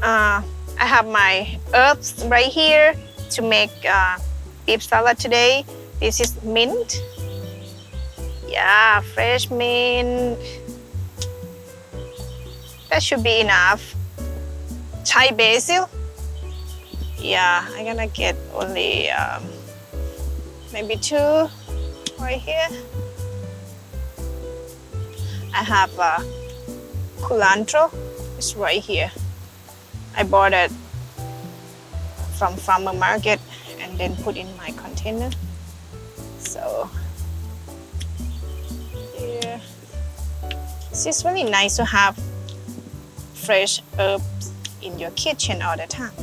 I have my herbs right here to make beef salad today. This is mint. Yeah, fresh mint. That should be enough. Thai basil. Yeah, I'm gonna get only maybe 2 right here. I have culantro. It's right here. I bought it from farmer market and then put in my container. So here, it's just really nice to have fresh herbs in your kitchen all the time.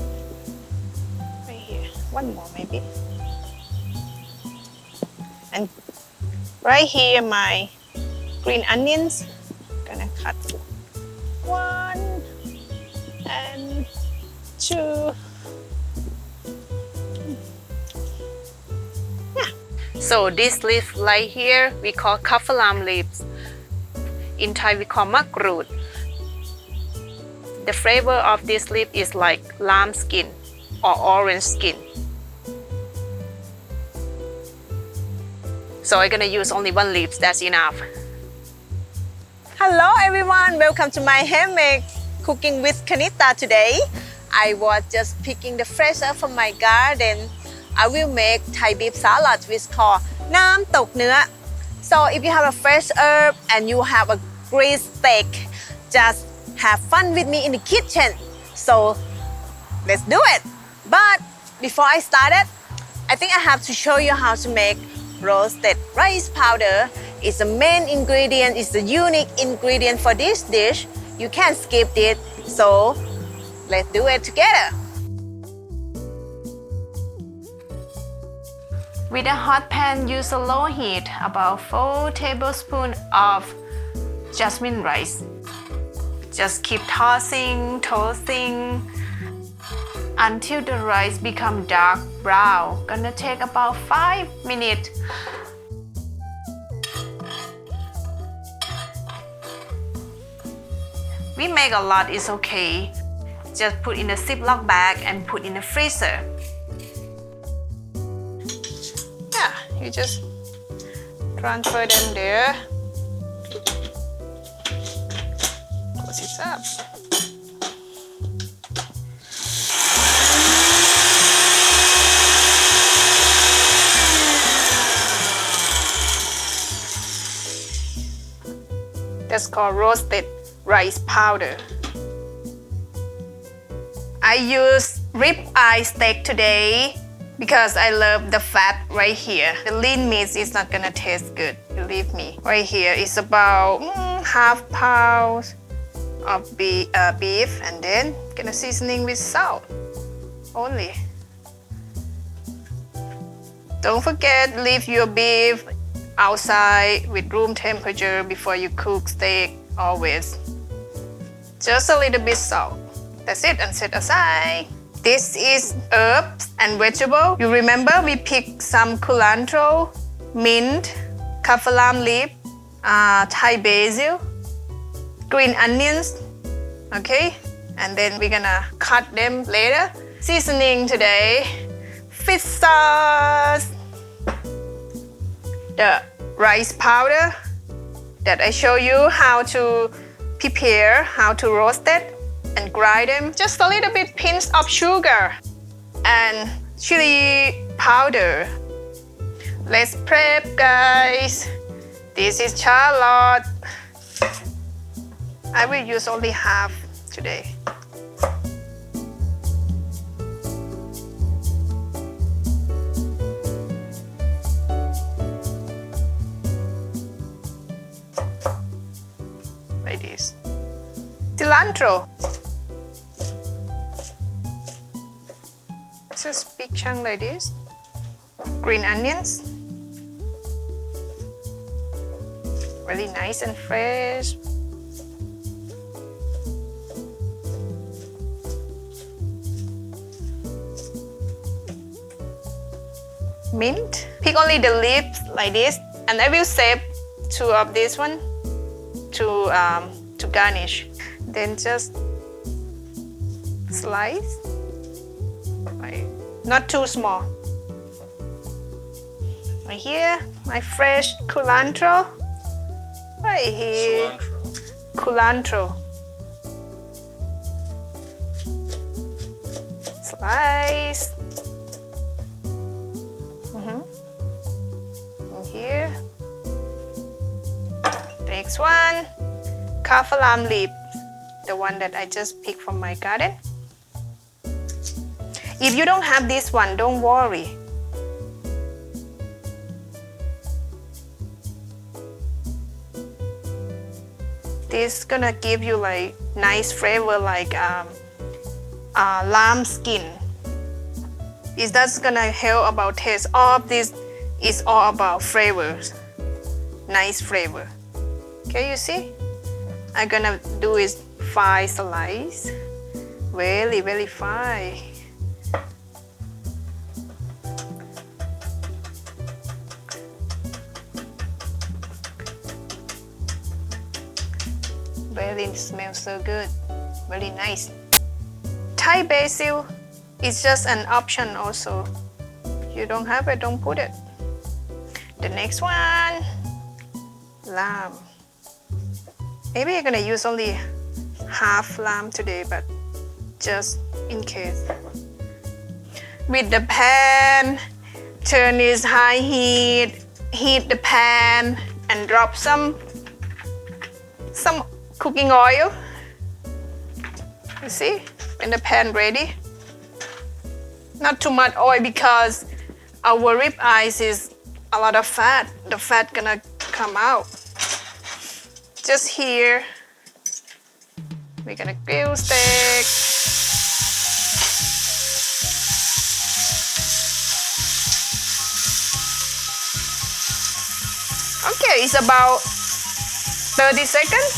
Right here, one more maybe. And right here, my green onions. Gonna cut 1 and 2. Yeah. So this leaf right here we call kafalam leaves. In Thai we call makrut. The flavor of this leaf is like lamb skin or orange skin. So I'm gonna use only 1 leaf, that's enough. Hello everyone, welcome to my handmade cooking with Kanita today. I was just picking the fresh herb from my garden. I will make Thai beef salad which is called Nam Tok Nua. So if you have a fresh herb and you have a great steak, just have fun with me in the kitchen. So let's do it. But before I started, I think I have to show you how to make roasted rice powder. It's the main ingredient, it's the unique ingredient for this dish. You can't skip it, so let's do it together. With a hot pan, use a low heat, about 4 tablespoons of jasmine rice. Just keep tossing until the rice becomes dark brown. Gonna take about 5 minutes. We make a lot, it's okay. Just put in a Ziploc bag and put in the freezer. Yeah, you just transfer them there. Close it up. That's called roasted rice powder. I use ribeye steak today because I love the fat right here. The lean meat is not gonna taste good, believe me. Right here is about half pound of beef, and then gonna seasoning with salt only. Don't forget, leave your beef outside with room temperature before you cook steak always. Just a little bit salt. That's it, and set aside. This is herbs and vegetable. You remember we picked some culantro, mint, kafalam leaf, Thai basil, green onions, okay? And then we're gonna cut them later. Seasoning today, fish sauce, the rice powder that I show you how to prepare, how to roast it and grind them. Just a little bit pinch of sugar and chili powder. Let's prep, guys. This is shallot. I will use only half today. Like this. Cilantro. Just big chunk like this. Green onions. Really nice and fresh. Mint. Pick only the leaves like this, and I will save 2 of this one to garnish. Then just slice, like not too small. Right here, my fresh culantro. Right here, culantro. Slice. And here. Next one, kaffir leaf, the one that I just picked from my garden. If you don't have this one, don't worry. This gonna give you like nice flavor, like lamb skin. Is that's gonna help about taste. All of this is all about flavors, nice flavor. Okay, you see? I'm gonna do is fine slice, very fine. Really smells so good, very nice. Thai basil is just an option also. You don't have it, don't put it. The next one, lamb. Maybe I'm gonna use only half lamb today, but just in case. With the pan, turn is high heat, heat the pan and drop some cooking oil. You see, when the pan ready. Not too much oil because our rib eyes is a lot of fat. The fat gonna come out. Just here, we're gonna grill steak. Okay, it's about 30 seconds.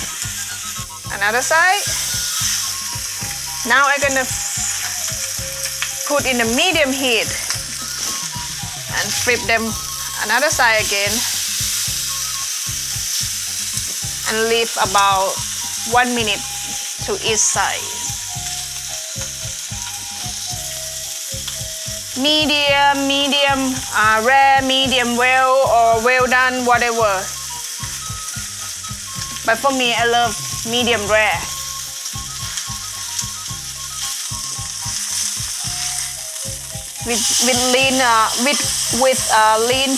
Another side. Now I'm gonna put in a medium heat and flip them another side again. And leave about 1 minute to each side. Medium rare, medium well, or well done, whatever. But for me, I love medium rare. With lean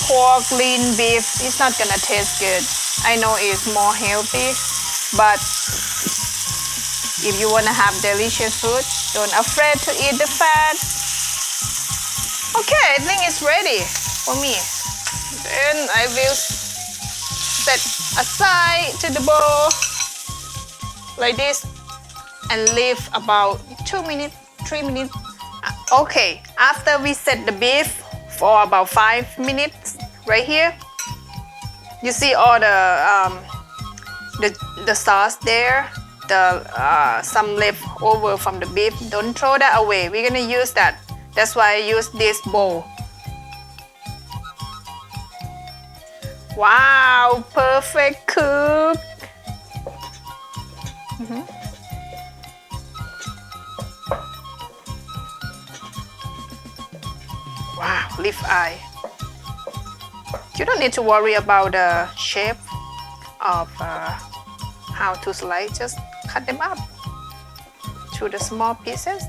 pork, lean beef, it's not gonna taste good. I know it's more healthy, but if you wanna have delicious food, don't afraid to eat the fat. Okay, I think it's ready for me. Then I will set aside to the bowl like this and leave about 2 minutes, 3 minutes. Okay, after we set the beef for about 5 minutes, right here, you see all the sauce there, some left over from the beef. Don't throw that away. We're gonna use that. That's why I use this bowl. Wow, perfect cook. Wow, leaf eye. You don't need to worry about the shape of how to slice. Just cut them up to the small pieces.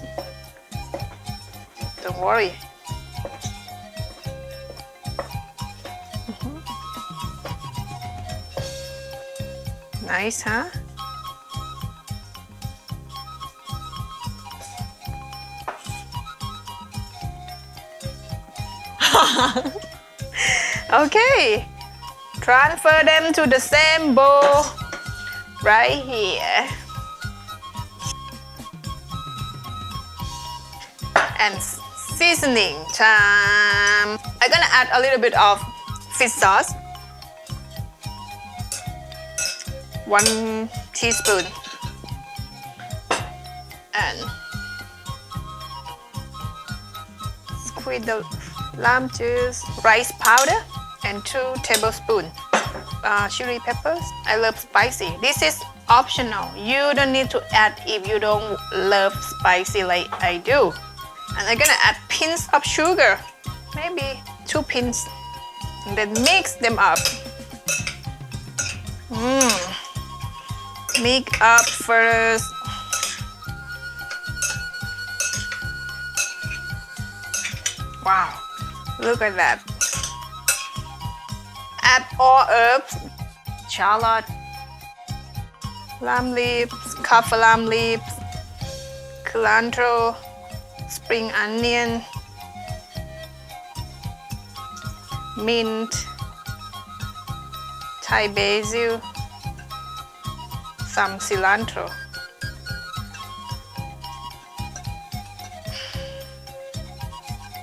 Don't worry. Nice, huh? Okay, transfer them to the same bowl right here. And seasoning time. I'm gonna add a little bit of fish sauce. 1 teaspoon. And squeeze the lamb juice, rice powder, and 2 tablespoons chili peppers. I love spicy. This is optional. You don't need to add if you don't love spicy like I do. And I'm gonna add pins of sugar, maybe 2 pins, and then mix them up. Mix up first. Wow, look at that. Add all herbs, shallot, lime leaves, kaffir lime leaves, cilantro, spring onion, mint, Thai basil, some cilantro.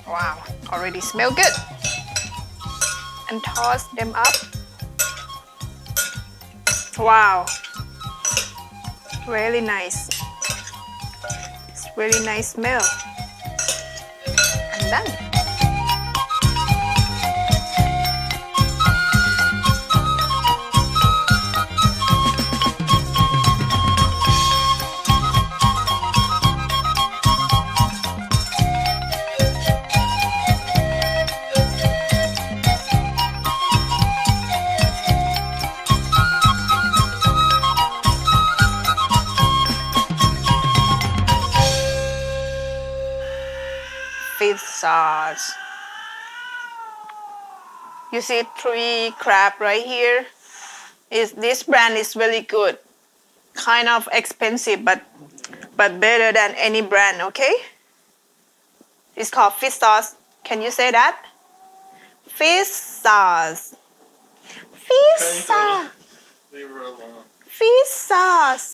Wow, already smell good. And toss them up. Wow, really nice. It's really nice smell. And done. Fish sauce. You see 3 crab right here. This brand is really good. Kind of expensive, but better than any brand, okay? It's called fish sauce. Can you say that? Fish sauce. Fish sauce. Leave her alone. Fish sauce.